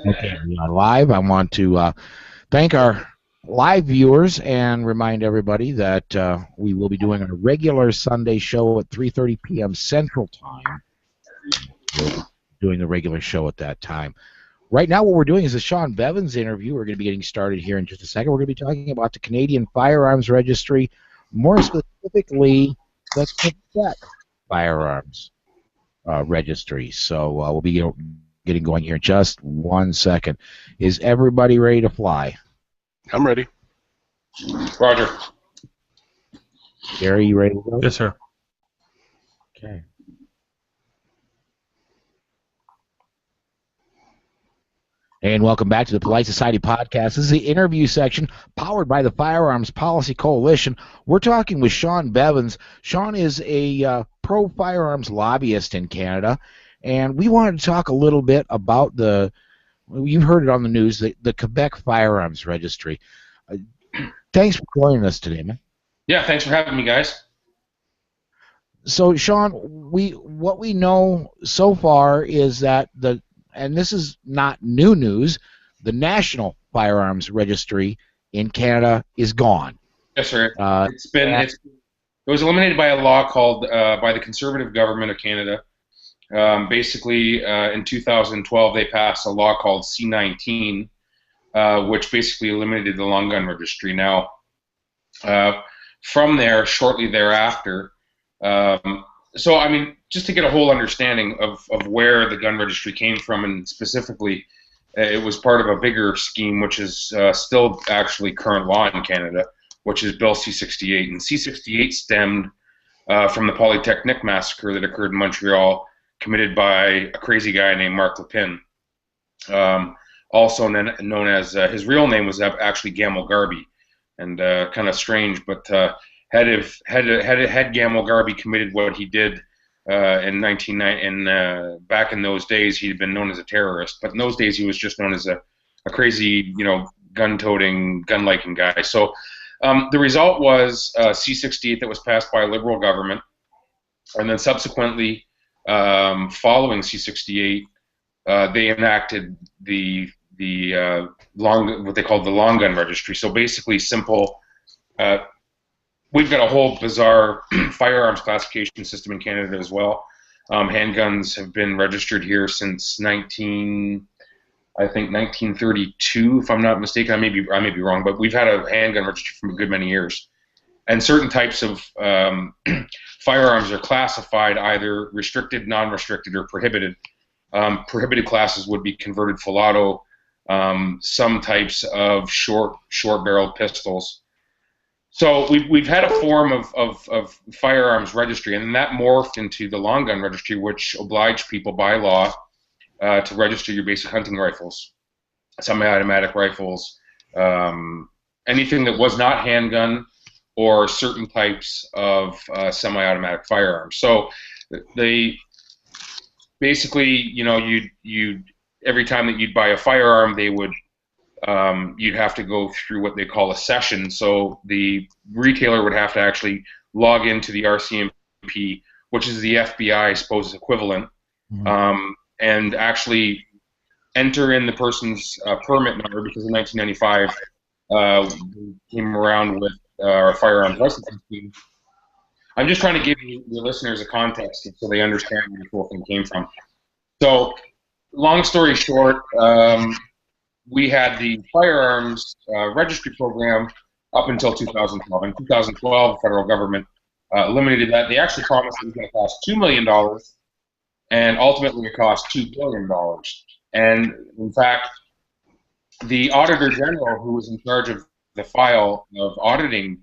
Okay, we are live. I want to thank our live viewers and remind everybody that we will be doing a regular Sunday show at 3:30 p.m. Central Time. We'll be doing the regular show at that time. Right now, what we're doing is a Shawn Bevins interview. We're going to be getting started here in just a second. We're going to be talking about the Canadian Firearms Registry, more specifically the Quebec Firearms Registry. So we'll be getting going here in just 1 second. Is everybody ready to fly? I'm ready. Roger. Gary, you ready to go? Yes, sir. Okay. And welcome back to the Polite Society Podcast. This is the interview section powered by the Firearms Policy Coalition. We're talking with Shawn Bevins. Shawn is a pro-firearms lobbyist in Canada, and we wanted to talk a little bit about you've heard it on the news, the Quebec Firearms Registry. Thanks for joining us today, man. Yeah, thanks for having me, guys. So, Shawn, what we know so far is that and this is not new news, the National Firearms Registry in Canada is gone. Yes, sir. It was eliminated by a law called by the Conservative Government of Canada. Basically, in 2012, they passed a law called C-19, which basically eliminated the long gun registry. Now, from there, shortly thereafter, so I mean, just to get a whole understanding of where the gun registry came from, and specifically, it was part of a bigger scheme, which is still actually current law in Canada, which is Bill C-68. And C-68 stemmed from the Polytechnic massacre that occurred in Montreal, committed by a crazy guy named Marc Lepine, also known as, his real name was actually Gamble Garby, and kind of strange, but had Gamble Garby committed what he did in 1990, back in those days, he'd been known as a terrorist, but in those days he was just known as a crazy, gun-toting, gun-liking guy. So the result was C-68 that was passed by a Liberal government, and then subsequently, following C-68, they enacted what they called the long gun registry. So basically, simple. We've got a whole bizarre firearms classification system in Canada as well. Handguns have been registered here since 1932, if I'm not mistaken. I may be wrong, but we've had a handgun registry for a good many years. And certain types of firearms are classified either restricted, non-restricted, or prohibited. Prohibited classes would be converted full auto, some types of short-barreled pistols. So we've had a form of firearms registry, and then that morphed into the long gun registry, which obliged people by law to register your basic hunting rifles, semi-automatic rifles, anything that was not handgun, or certain types of semi-automatic firearms. So they basically, you'd every time that you'd buy a firearm, they would you'd have to go through what they call a session. So the retailer would have to actually log into the RCMP, which is the FBI, I suppose, equivalent, and actually enter in the person's permit number, because in 1995 we came around with our firearms licensing scheme. I'm just trying to give the listeners a context so they understand where the whole thing came from. So, long story short, we had the firearms registry program up until 2012. In 2012, the federal government eliminated that. They actually promised it was going to cost $2 million, and ultimately it cost $2 billion. And in fact, the Auditor General, who was in charge of the file of auditing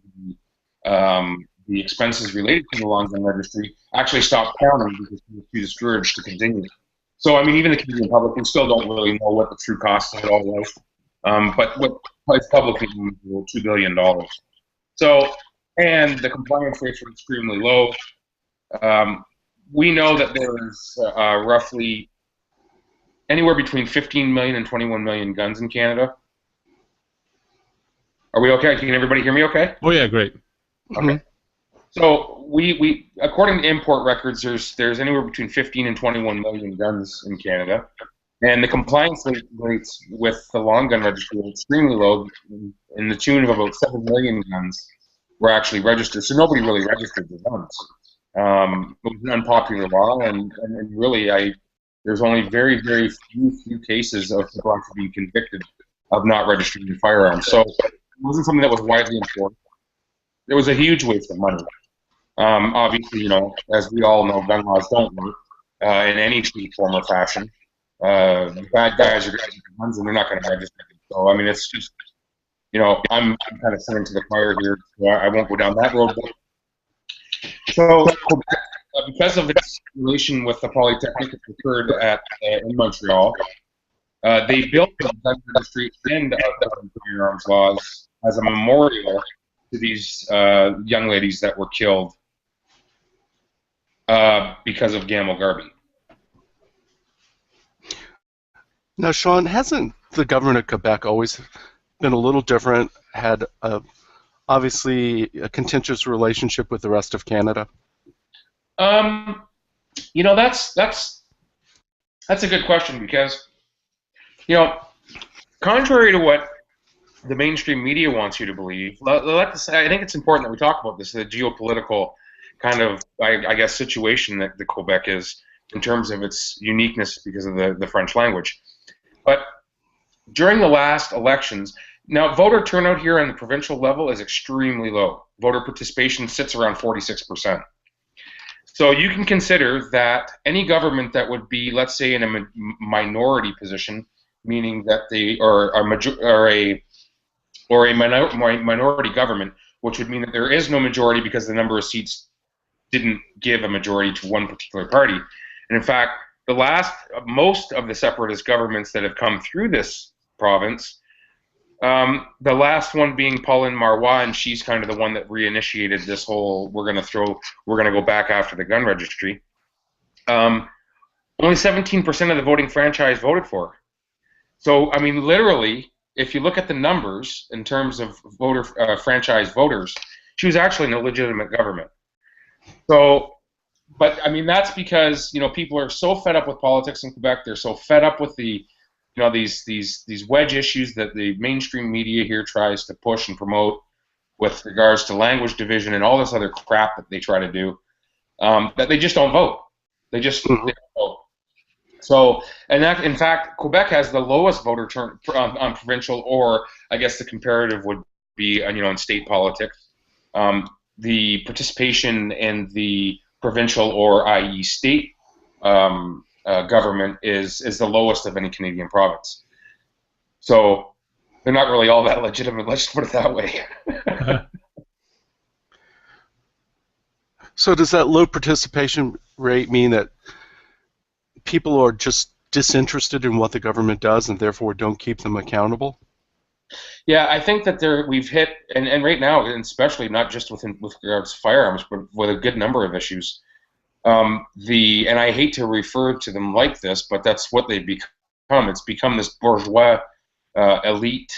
the expenses related to the long gun registry, actually stopped counting because he was too discouraged to continue. So, I mean, even the Canadian public, we still don't really know what the true cost of it all was. But what is publicly known, $2 billion. So, and the compliance rates are extremely low. We know that there's roughly anywhere between 15 million and 21 million guns in Canada. Are we okay? Can everybody hear me okay? Oh, yeah, great. Okay. So we according to import records, there's anywhere between 15 and 21 million guns in Canada. And the compliance rates with the long gun registry are extremely low, in the tune of about 7 million guns were actually registered. So nobody really registered the guns. It was an unpopular law, and really, there's only very, very few cases of people actually being convicted of not registering their firearms. So it wasn't something that was widely enforced. It was a huge waste of money. Obviously, as we all know, gun laws don't work in any shape, form, or fashion. Bad guys are going to get guns, and they're not going to register them. So, I mean, it's just, I'm kind of singing to the choir here, so I won't go down that road. But, so, Quebec, because of its relation with the Polytechnic that occurred in Montreal, they built the gun registry and the firearms laws as a memorial to these young ladies that were killed because of Gamble Garby. Now, Shawn, hasn't the government of Quebec always been a little different, had obviously a contentious relationship with the rest of Canada? That's a good question because, contrary to what the mainstream media wants you to believe, I think it's important that we talk about this, the geopolitical kind of, I guess, situation that the Quebec is in terms of its uniqueness because of the French language. But during the last elections, now voter turnout here on the provincial level is extremely low. Voter participation sits around 46%. So you can consider that any government that would be, let's say, in a minority position, meaning that they are a minority government, which would mean that there is no majority because the number of seats didn't give a majority to one particular party. And in fact, most of the separatist governments that have come through this province, the last one being Pauline Marois, and she's kind of the one that reinitiated this whole we're going to go back after the gun registry. Only 17% of the voting franchise voted for her. So, I mean, literally, if you look at the numbers in terms of franchise voters, she was actually an illegitimate government. So, but I mean, that's because people are so fed up with politics in Quebec. They're so fed up with the these wedge issues that the mainstream media here tries to push and promote with regards to language division and all this other crap that they try to do, that they just don't vote. They don't vote. So, and that, in fact, Quebec has the lowest voter turn on provincial, or I guess the comparative would be, in state politics. The participation in the provincial, or i.e. state government is the lowest of any Canadian province. So they're not really all that legitimate, let's put it that way. So does that low participation rate mean that people are just disinterested in what the government does and therefore don't keep them accountable? Yeah, I think that we've hit, and right now, and especially not just with regards to firearms, but with a good number of issues. And I hate to refer to them like this, but that's what they've become. It's become this bourgeois elite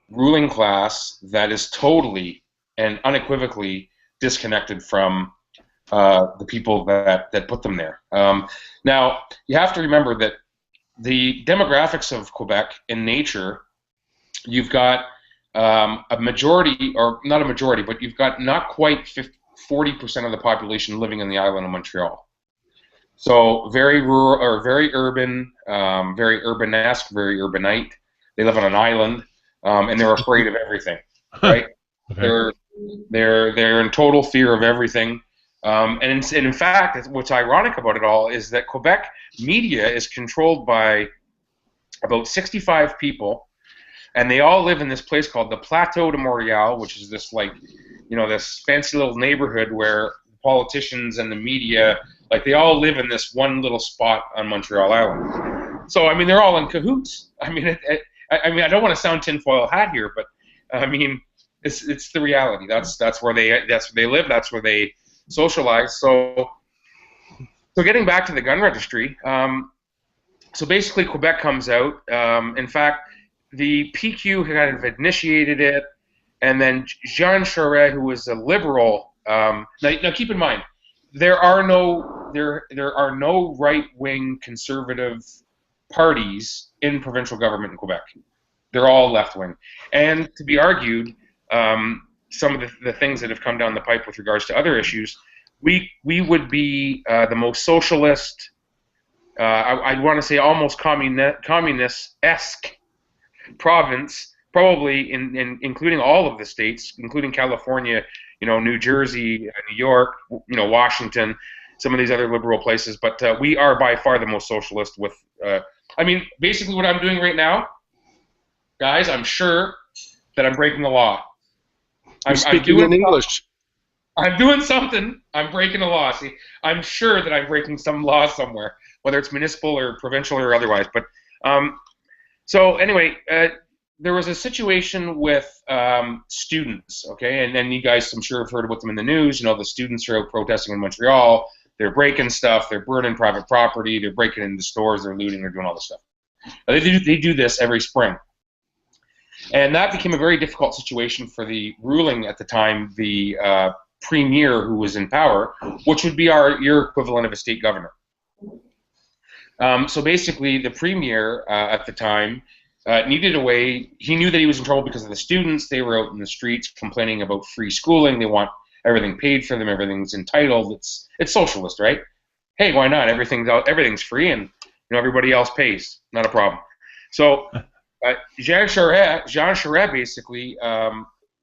ruling class that is totally and unequivocally disconnected from the people that put them there. Now, you have to remember that the demographics of Quebec in nature, you've got a majority, or not a majority, but you've got not quite 40% of the population living in the island of Montreal. So very rural, or very urban, very urbanesque, very urbanite. They live on an island, and they're afraid of everything, right? Okay. They're in total fear of everything. And in fact, what's ironic about it all is that Quebec media is controlled by about 65 people, and they all live in this place called the Plateau de Montréal, which is this this fancy little neighborhood where politicians and the media, they all live in this one little spot on Montreal Island. So I mean, they're all in cahoots. I mean, I don't want to sound tinfoil hat here, but I mean, it's the reality. That's where they live. That's where they socialize. So getting back to the gun registry, so basically Quebec comes out. In fact, the PQ kind of initiated it, and then Jean Charest, who was a liberal. Now keep in mind, there are no right-wing conservative parties in provincial government in Quebec. They're all left-wing. And to be argued, some of the things that have come down the pipe with regards to other issues, we would be the most socialist, I'd want to say almost communist-esque province, probably including all of the states, including California, New Jersey, New York, Washington, some of these other liberal places. But we are by far the most socialist with, basically what I'm doing right now, guys, I'm sure that I'm breaking the law. You're speaking in English. I'm doing something. I'm breaking a law. See, I'm sure that I'm breaking some law somewhere, whether it's municipal or provincial or otherwise. But so anyway, there was a situation with students, okay, and then you guys, I'm sure, have heard about them in the news. The students are out protesting in Montreal. They're breaking stuff. They're burning private property. They're breaking into stores. They're looting. They're doing all this stuff. They do this every spring. And that became a very difficult situation for the ruling at the time, the premier who was in power, which would be your equivalent of a state governor. So basically, the premier at the time needed a way. He knew that he was in trouble because of the students. They were out in the streets complaining about free schooling. They want everything paid for them. Everything's entitled. It's socialist, right? Hey, why not? Everything's free, and everybody else pays. Not a problem. So Jean Charest basically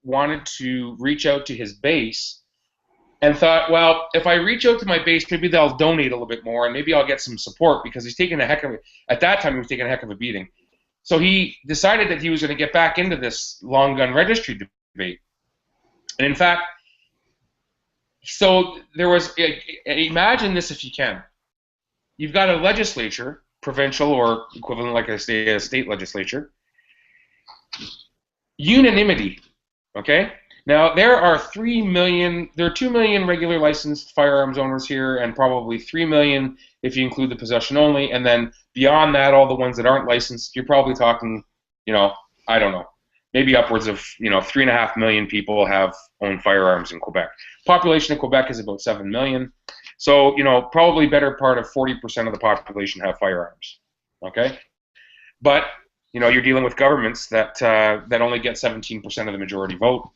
wanted to reach out to his base and thought, well, if I reach out to my base, maybe they'll donate a little bit more, and maybe I'll get some support, because at that time he was taking a heck of a beating. So he decided that he was going to get back into this long gun registry debate. And in fact, so there was, imagine this if you can. You've got a legislature, provincial or equivalent, like I say, a state legislature. Unanimity, okay? Now, there are 2 million regular licensed firearms owners here, and probably 3 million if you include the possession only, and then beyond that, all the ones that aren't licensed, you're probably talking, I don't know, maybe upwards of, 3.5 million people own firearms in Quebec. Population of Quebec is about 7 million. So, probably better part of 40% of the population have firearms, okay? But, you're dealing with governments that only get 17% of the majority vote,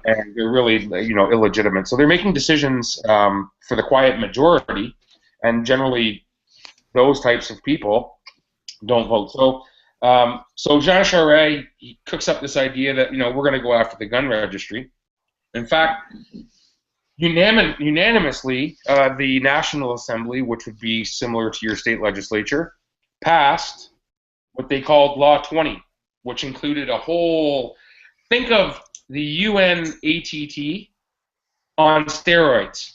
and they're really, illegitimate. So they're making decisions for the quiet majority, and generally those types of people don't vote. So Jean Charest, he cooks up this idea that, we're going to go after the gun registry. In fact, unanimously, the National Assembly, which would be similar to your state legislature, passed what they called Law 20, which included a whole, think of the UN ATT on steroids,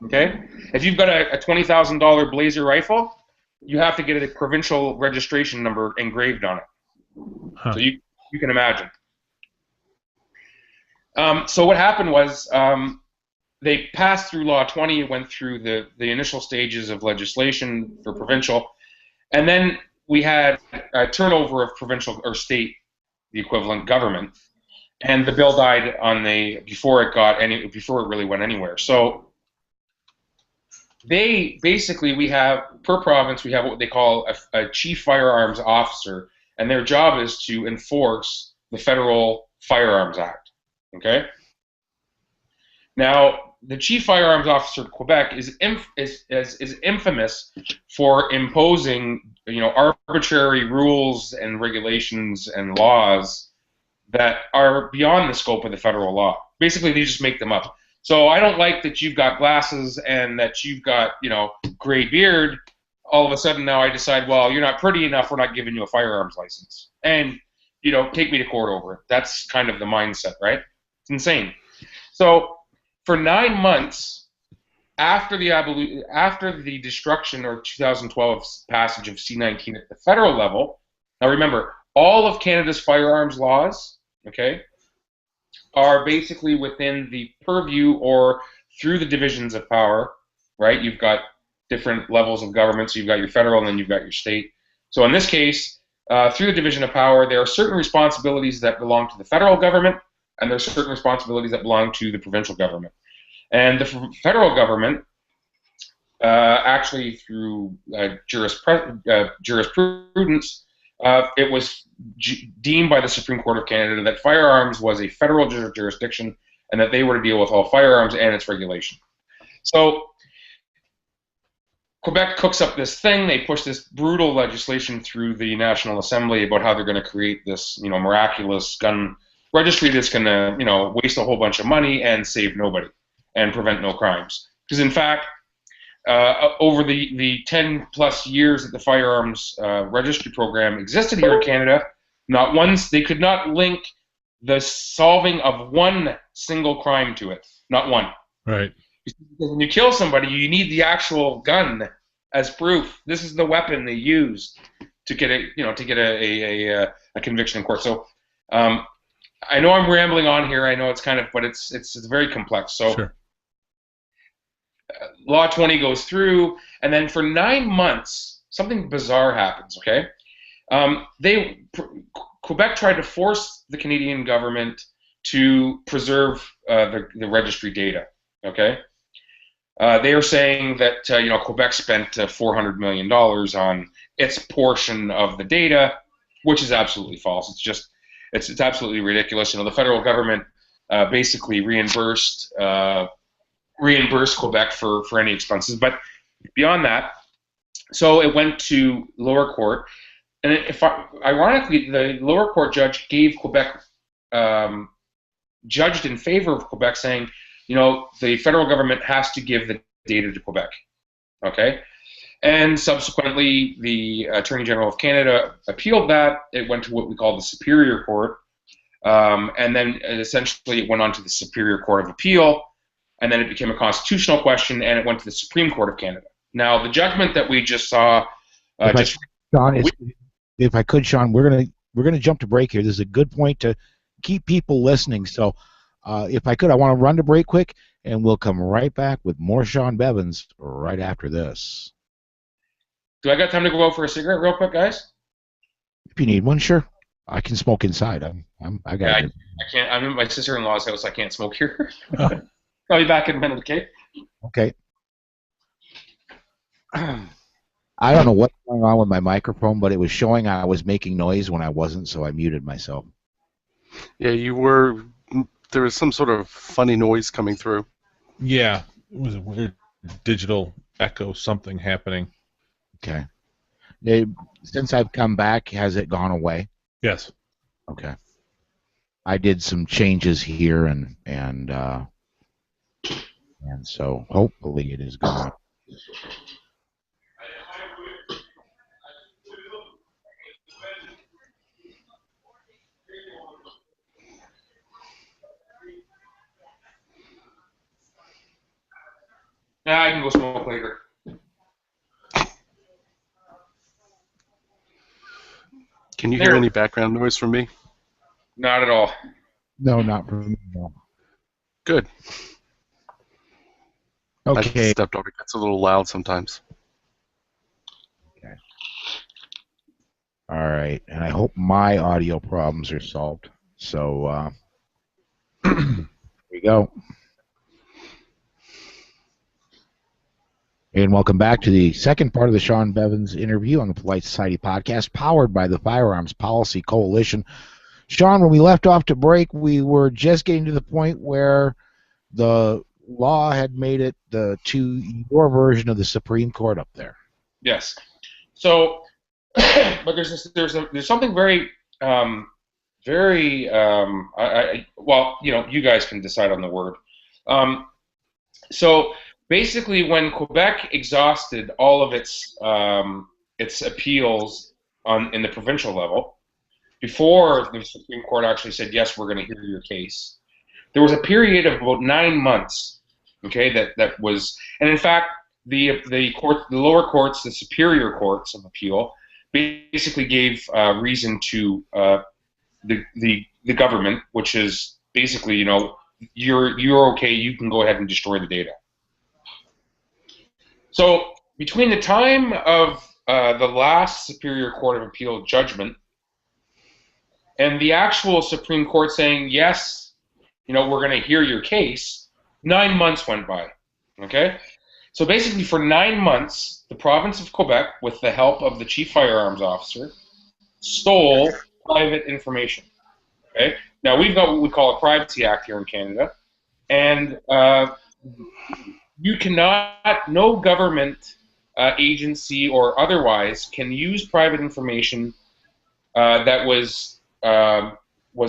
okay? If you've got a $20,000 Blazer rifle, you have to get a provincial registration number engraved on it. Huh. So you can imagine. So what happened was they passed through Law 20, it went through the initial stages of legislation for provincial, and then we had a turnover of provincial or state, the equivalent government, and the bill died before it really went anywhere. So we have, per province, we have what they call a chief firearms officer, and their job is to enforce the Federal Firearms Act, okay? Now, the chief firearms officer of Quebec is infamous for imposing, arbitrary rules and regulations and laws that are beyond the scope of the federal law. Basically, they just make them up. So I don't like that you've got glasses and that you've got, gray beard. All of a sudden now I decide, well, you're not pretty enough, we're not giving you a firearms license. And, take me to court over it. That's kind of the mindset, right? It's insane. So for 9 months after the destruction or 2012 passage of C-19 at the federal level, now remember, all of Canada's firearms laws, okay, are basically within the purview or through the divisions of power, right? You've got different levels of government, so you've got your federal and then you've got your state. So in this case, through the division of power, there are certain responsibilities that belong to the federal government, and there are certain responsibilities that belong to the provincial government. And the federal government actually through jurisprudence, it was deemed by the Supreme Court of Canada that firearms was a federal jurisdiction and that they were to deal with all firearms and its regulation. So Quebec cooks up this thing. They push this brutal legislation through the National Assembly about how they're going to create this, miraculous gun registry that's going to, waste a whole bunch of money and save nobody and prevent no crimes. Because in fact, over the 10 plus years that the firearms registry program existed here in Canada, not once they could not link the solving of one single crime to it. Not one. Right. Because when you kill somebody, you need the actual gun as proof. This is the weapon they used to get a conviction in court. So I know I'm rambling on here. I know it's but it's very complex. So sure. Law 20 goes through, and then for 9 months, something bizarre happens. Okay, Quebec tried to force the Canadian government to preserve the registry data. Okay. They are saying that Quebec spent $400 million on its portion of the data, which is absolutely false. It's absolutely ridiculous. The federal government basically reimbursed Quebec for any expenses. But beyond that, so it went to lower court, and ironically, the lower court judge gave Quebec judged in favor of Quebec, saying, the federal government has to give the data to Quebec, okay? And subsequently, the Attorney General of Canada appealed that. It went to what we call the Superior Court, and then essentially it went on to the Superior Court of Appeal, and then it became a constitutional question, and it went to the Supreme Court of Canada. Now, the judgment that we just saw... if I could, Shawn, we're gonna jump to break here. This is a good point to keep people listening, so... if I could, I want to run to break quick, and we'll come right back with more Shawn Bevins right after this. Do I got time to go out for a cigarette real quick, guys? If you need one, sure. I can smoke inside. I can't. I'm in my sister-in-law's house. I can't smoke here. I'll be back in a minute, okay? Okay. I don't know what's going on with my microphone, but it was showing I was making noise when I wasn't, so I muted myself. Yeah, you were... There was some sort of funny noise coming through. Yeah, it was a weird digital echo, something happening. Okay. Since I've come back, has it gone away? Yes. Okay. I did some changes here, and so hopefully it is gone. Yeah, I can go smoke later. Can you hear any background noise from me? Not at all. No, not from me. No. Good. Okay. I stepped over. It gets a little loud sometimes. Okay. All right, and I hope my audio problems are solved. So here we go. And welcome back to the second part of the Shawn Bevins interview on the Polite Society podcast, powered by the Firearms Policy Coalition. Shawn, when we left off to break, we were just getting to the point where the law had made it to your version of the Supreme Court up there. Yes. So, but there's something very, well, you guys can decide on the word. So. Basically, when Quebec exhausted all of its appeals in the provincial level, before the Supreme Court actually said, yes, we're going to hear your case, there was a period of about 9 months, okay, that was, and in fact, the lower courts, the superior courts of appeal, basically gave reason to the government, which is basically, you're okay, you can go ahead and destroy the data. So between the time of the last Superior Court of Appeal judgment and the actual Supreme Court saying, yes, we're going to hear your case, 9 months went by, okay? So basically, for 9 months, the province of Quebec, with the help of the chief firearms officer, stole private information. Okay. Now we've got what we call a Privacy Act here in Canada, and you cannot, no government agency or otherwise can use private information that was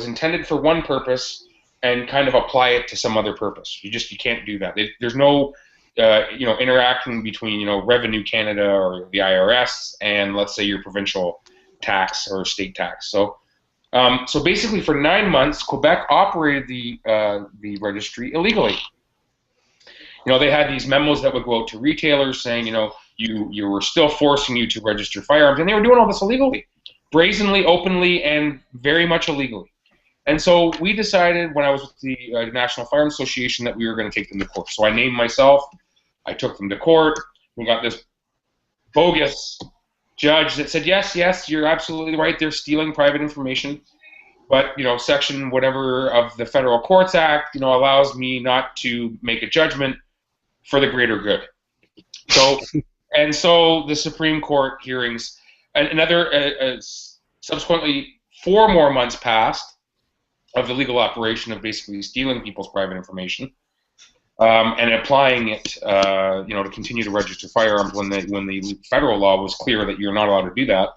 intended for one purpose and kind of apply it to some other purpose. You can't do that. There's no interacting between Revenue Canada or the IRS and, let's say, your provincial tax or state tax. So basically, for 9 months, Quebec operated the registry illegally. They had these memos that would go out to retailers saying, you were still forcing you to register firearms, and they were doing all this illegally, brazenly, openly, and very much illegally. And so we decided, when I was with the National Firearms Association, that we were going to take them to court. So I named myself. I took them to court. We got this bogus judge that said, yes, you're absolutely right. They're stealing private information. But, section whatever of the Federal Courts Act, allows me not to make a judgment for the greater good. So, and so the Supreme Court hearings, another, subsequently 4 more months passed of the legal operation of basically stealing people's private information and applying it, to continue to register firearms when the federal law was clear that you're not allowed to do that.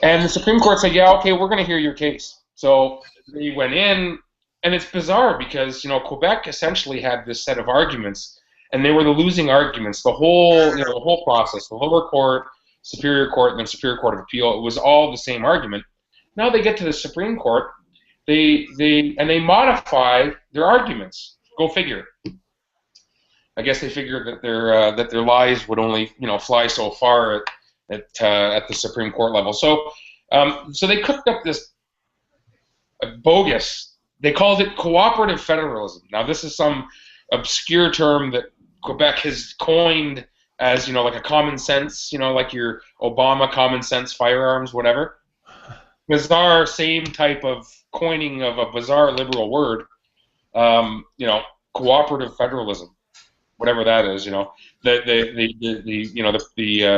And the Supreme Court said, yeah, okay, we're going to hear your case. So they went in, and it's bizarre because, Quebec essentially had this set of arguments, and they were the losing arguments. The whole process, the lower court, Superior Court, and then Superior Court of Appeal, it was all the same argument. Now they get to the Supreme Court, they modify their arguments. Go figure. I guess they figured that their lies would only fly so far at the Supreme Court level. So they cooked up this bogus. They called it cooperative federalism. Now this is some obscure term that Quebec has coined as like a common sense, like your Obama common sense firearms, whatever. Bizarre, same type of coining of a bizarre liberal word. Cooperative federalism, whatever that is. The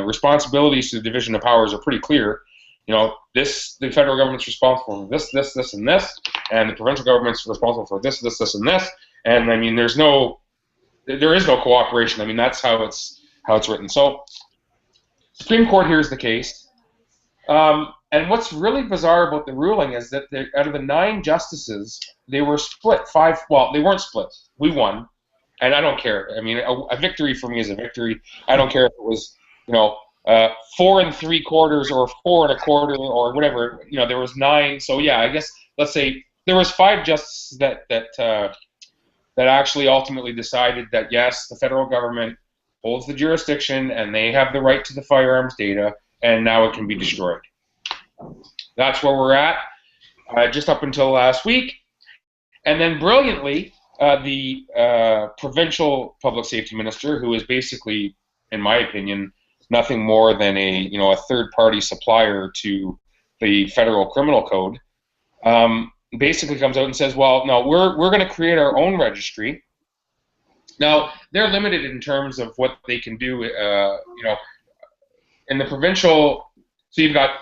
responsibilities to the division of powers are pretty clear. The federal government's responsible for this, and this, and the provincial government's responsible for this, and this. And I mean, there is no cooperation. I mean, that's how it's written. So, Supreme Court hears the case. And what's really bizarre about the ruling is that out of the 9 justices, they were split. 5. Well, they weren't split. We won, and I don't care. I mean, a victory for me is a victory. I don't care if it was 4 3/4 or 4 1/4 or whatever. There was 9. So yeah, I guess let's say there was 5 justices that actually ultimately decided that yes, the federal government holds the jurisdiction and they have the right to the firearms data, and now it can be destroyed. That's where we're at, just up until last week. And then brilliantly, the provincial public safety minister, who is basically, in my opinion, nothing more than a third-party supplier to the federal criminal code, basically comes out and says, well, no, we're going to create our own registry. Now, they're limited in terms of what they can do, in the provincial. So you've got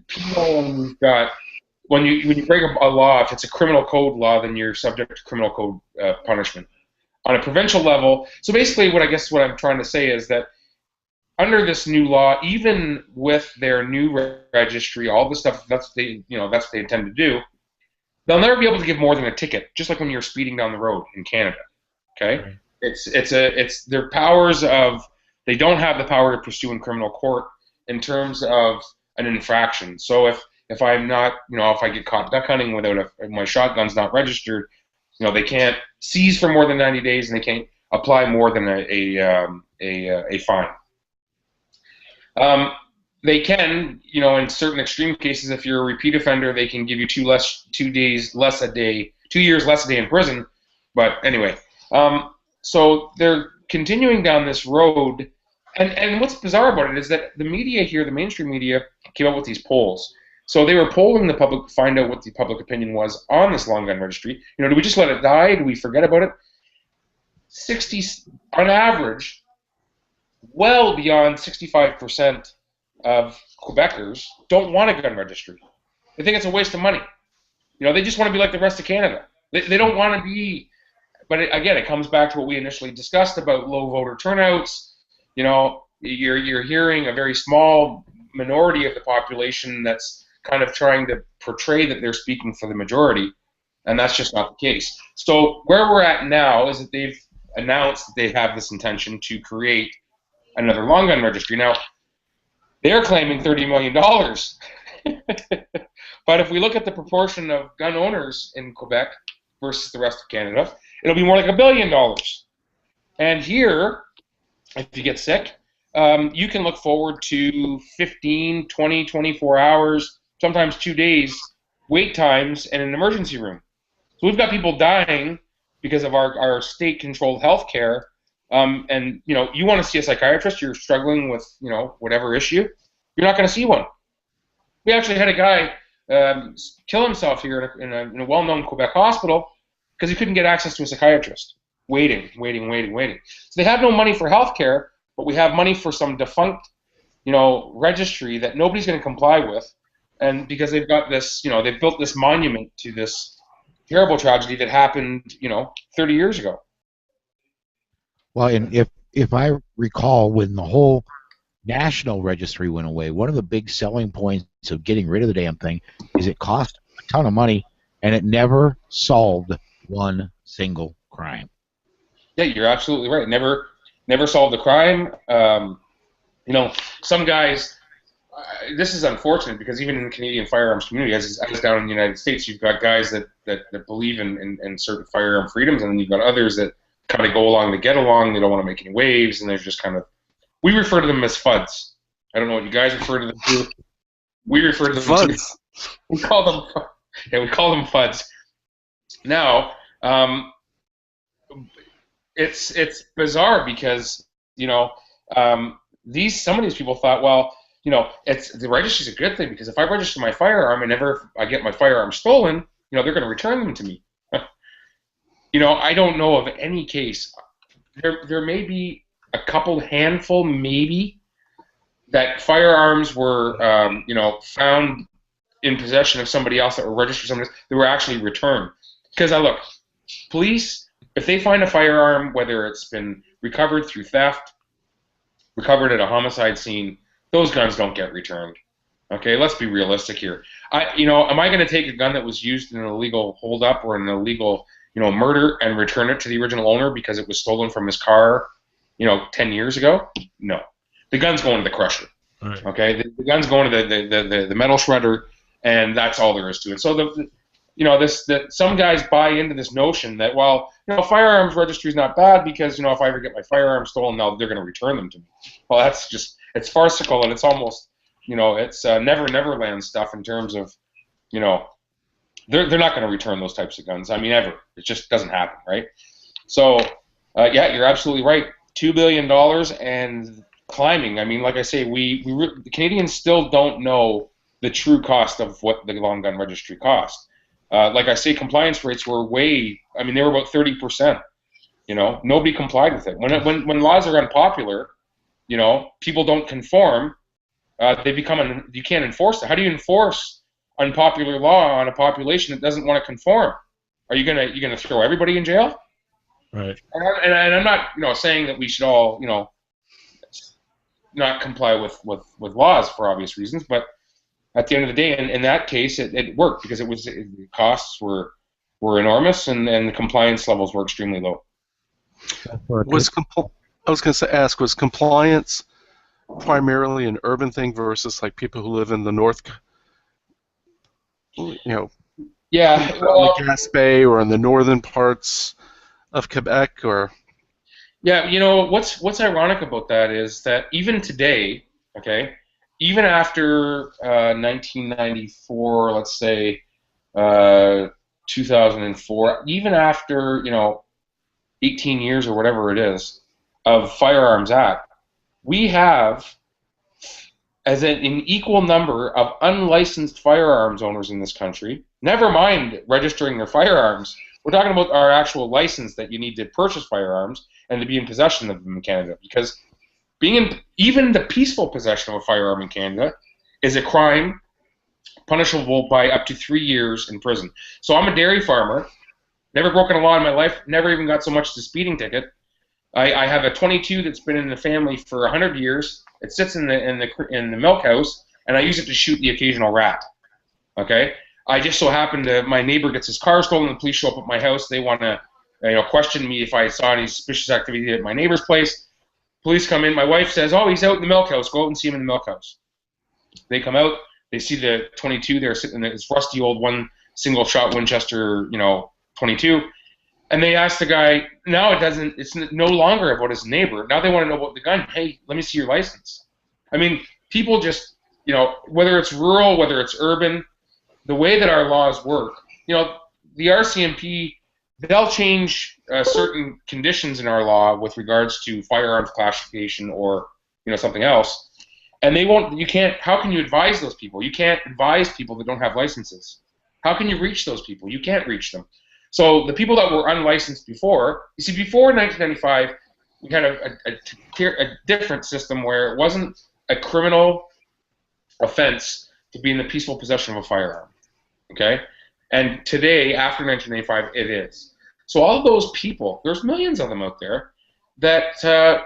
penal, and you've got when you break a law, if it's a criminal code law, then you're subject to criminal code punishment. On a provincial level, so basically what I'm trying to say is that under this new law, even with their new registry, all the stuff that's what they intend to do, they'll never be able to give more than a ticket, just like when you're speeding down the road in Canada. Okay? Right. It's their powers of, they don't have the power to pursue in criminal court in terms of an infraction. So if I'm not, if I get caught duck hunting without my shotgun's not registered, they can't seize for more than 90 days, and they can't apply more than a fine. They can, in certain extreme cases, if you're a repeat offender, they can give you 2 years less a day in prison. But anyway, so they're continuing down this road. And what's bizarre about it is that the media here, the mainstream media, came up with these polls. So they were polling the public to find out what the public opinion was on this long gun registry. Do we just let it die? Do we forget about it? On average, well beyond 65% of Quebecers don't want a gun registry. They think it's a waste of money. They just want to be like the rest of Canada. They don't want to be, but again, it comes back to what we initially discussed about low voter turnouts. You're hearing a very small minority of the population that's kind of trying to portray that they're speaking for the majority, and that's just not the case. So where we're at now is that they've announced that they have this intention to create another long gun registry. Now, they're claiming $30 million. But if we look at the proportion of gun owners in Quebec versus the rest of Canada, it'll be more like $1 billion. And here, if you get sick, you can look forward to 15, 20, 24 hours, sometimes 2 days wait times in an emergency room. So we've got people dying because of our state-controlled health care. And you want to see a psychiatrist, you're struggling with whatever issue, you're not going to see one. We actually had a guy kill himself here in a well-known Quebec hospital because he couldn't get access to a psychiatrist. Waiting. So they have no money for health care, but we have money for some defunct, registry that nobody's going to comply with, and because they've got this, they've built this monument to this terrible tragedy that happened, 30 years ago. Well, and if I recall, when the whole national registry went away, one of the big selling points of getting rid of the damn thing is it cost a ton of money and it never solved one single crime. Yeah, you're absolutely right. Never solved the crime. Some guys. This is unfortunate because even in the Canadian firearms community, as down in the United States, you've got guys that believe in certain firearm freedoms, and then you've got others that kind of go along to get along. They don't want to make any waves, and they're just kind of. We refer to them as FUDs. I don't know what you guys refer to them to. We refer to them FUDs. We call them FUDs. Now, it's bizarre because some of these people thought, well, it's the registry's a good thing because if I register my firearm and I get my firearm stolen, they're going to return them to me. I don't know of any case. There may be a couple handful, maybe, that firearms were, found in possession of somebody else that were registered somebody else, that were actually returned. Because look, police, if they find a firearm, whether it's been recovered through theft, recovered at a homicide scene, those guns don't get returned. Okay, let's be realistic here. Am I going to take a gun that was used in an illegal holdup or an illegal, murder and return it to the original owner because it was stolen from his car, 10 years ago? No. The gun's going to the crusher. Right. Okay, the gun's going to the metal shredder, and that's all there is to it. So some guys buy into this notion that, well, firearms registry is not bad because, if I ever get my firearms stolen, now they're going to return them to me. Well, that's just, it's farcical, and it's almost, it's never land stuff in terms of, they're not going to return those types of guns. I mean, ever. It just doesn't happen, right? So, yeah, you're absolutely right. $2 billion and climbing. I mean, like I say, the Canadians still don't know the true cost of what the long gun registry cost. Like I say, compliance rates were they were about 30%. Nobody complied with it. When laws are unpopular, people don't conform. You can't enforce it. How do you enforce unpopular law on a population that doesn't want to conform? Are you gonna throw everybody in jail? Right. And I'm not saying that we should all not comply with laws for obvious reasons, but at the end of the day, in that case, it worked because the costs were enormous and the compliance levels were extremely low. Was compliance primarily an urban thing versus like people who live in the north? Yeah, well, like Gaspé or in the northern parts of Quebec, or yeah, what's ironic about that is that even today, okay, even after 1994, let's say 2004, even after 18 years or whatever it is of Firearms Act, we have as an equal number of unlicensed firearms owners in this country. Never mind registering their firearms. We're talking about our actual license that you need to purchase firearms and to be in possession of them in Canada, because even the peaceful possession of a firearm in Canada is a crime punishable by up to 3 years in prison. So I'm a dairy farmer, never broken a law in my life, never even got so much as a speeding ticket. I have a 22 that's been in the family for 100 years. It sits in the milk house, and I use it to shoot the occasional rat. Okay, I just so happened to my neighbor gets his car stolen. The police show up at my house. They want to, question me if I saw any suspicious activity at my neighbor's place. Police come in. My wife says, "Oh, he's out in the milk house. Go out and see him in the milk house." They come out. They see the 22 there sitting in this rusty old one single shot Winchester, 22. And they ask the guy, now it's no longer about his neighbor. Now they want to know about the gun. Hey, let me see your license. I mean, people just, whether it's rural, whether it's urban, the way that our laws work, the RCMP, they'll change certain conditions in our law with regards to firearms classification or, something else. And how can you advise those people? You can't advise people that don't have licenses. How can you reach those people? You can't reach them. So the people that were unlicensed before, you see, before 1995, we had a different system where it wasn't a criminal offense to be in the peaceful possession of a firearm, okay? And today, after 1995, it is. So all of those people, there's millions of them out there that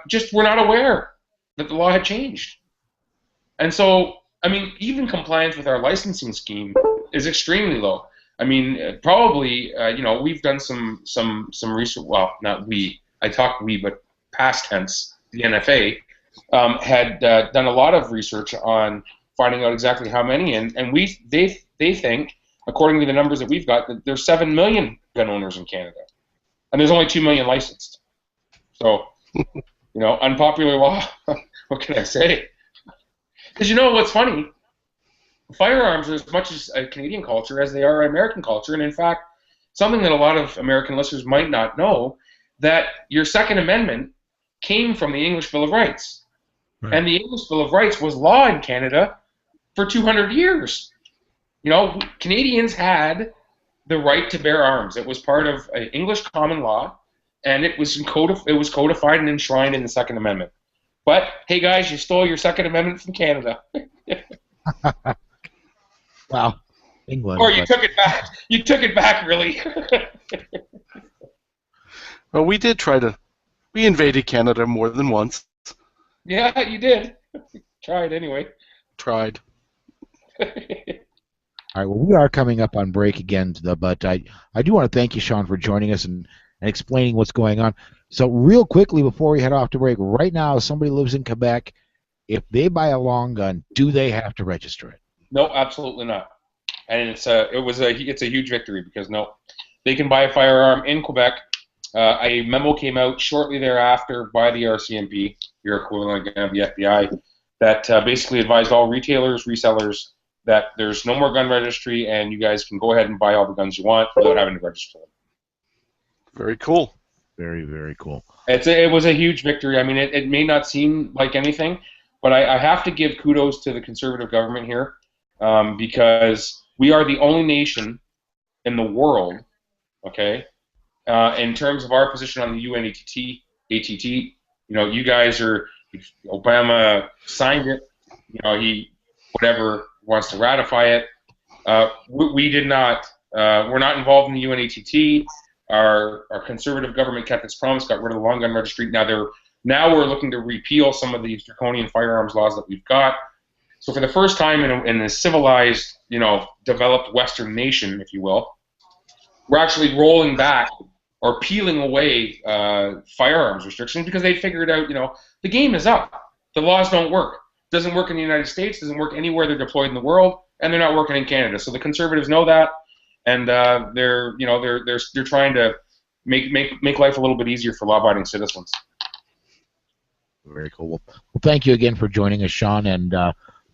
just were not aware that the law had changed. And so, I mean, even compliance with our licensing scheme is extremely low. I mean, probably, we've done some research. Well, not we. I talk we, but past tense. The NFA had done a lot of research on finding out exactly how many, and they think, according to the numbers that we've got, that there's 7 million gun owners in Canada, and there's only 2 million licensed. So, unpopular law. What can I say? Because what's funny. Firearms are as much as a Canadian culture as they are American culture, and in fact, something that a lot of American listeners might not know, that your Second Amendment came from the English Bill of Rights. Right. And the English Bill of Rights was law in Canada for 200 years. Canadians had the right to bear arms. It was part of English common law, and it was codified and enshrined in the Second Amendment. But, hey guys, you stole your Second Amendment from Canada. Well, England. Or you took it back. You took it back, really. Well, we invaded Canada more than once. Yeah, you did. Tried anyway. Tried. All right, well, we are coming up on break again, but I do want to thank you, Shawn, for joining us and explaining what's going on. So real quickly before we head off to break, right now, if somebody lives in Quebec, if they buy a long gun, do they have to register it? No, absolutely not. And it's a huge victory because they can buy a firearm in Quebec. A memo came out shortly thereafter by the RCMP, your equivalent of the FBI, that basically advised all retailers, resellers, that there's no more gun registry and you guys can go ahead and buy all the guns you want without having to register them. Very cool. Very, very cool. It was a huge victory. I mean, it may not seem like anything, but I have to give kudos to the Conservative government here because we are the only nation in the world, okay, in terms of our position on the UN ATT. You guys are, Obama signed it, he, whatever, wants to ratify it. We did not, we're not involved in the UN ATT. Our Conservative government kept its promise, got rid of the long gun registry. Now we're looking to repeal some of these draconian firearms laws that we've got. So for the first time in a civilized, developed Western nation, if you will, we're actually rolling back or peeling away firearms restrictions because they figured out, the game is up. The laws don't work. It doesn't work in the United States. Doesn't work anywhere they're deployed in the world, and they're not working in Canada. So the Conservatives know that. And they're trying to make life a little bit easier for law-abiding citizens. Very cool. Well, thank you again for joining us, Shawn, and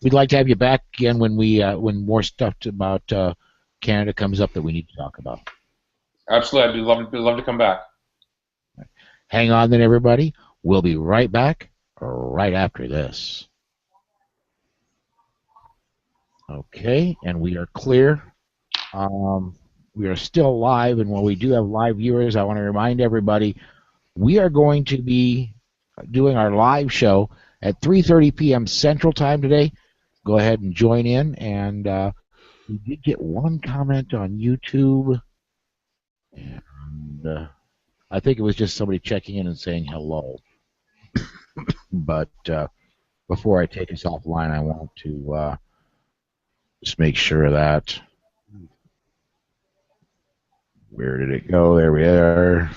we'd like to have you back again when more stuff about Canada comes up that we need to talk about. Absolutely, I'd love to come back. Hang on, then, everybody. We'll be right back right after this. Okay, and we are clear. We are still live, and when we do have live viewers, I want to remind everybody we are going to be doing our live show at 3:30 p.m. Central Time today. Go ahead and join in. And we did get one comment on YouTube. And I think it was just somebody checking in and saying hello. But before I take us offline, I want to just make sure of that. Where did it go? There we are.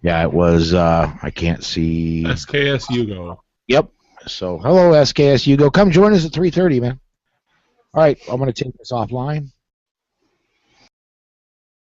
Yeah, it was, I can't see. SKS Hugo. Yep. So, hello, SKS Hugo. Come join us at 3:30, man. All right, I'm going to take this offline.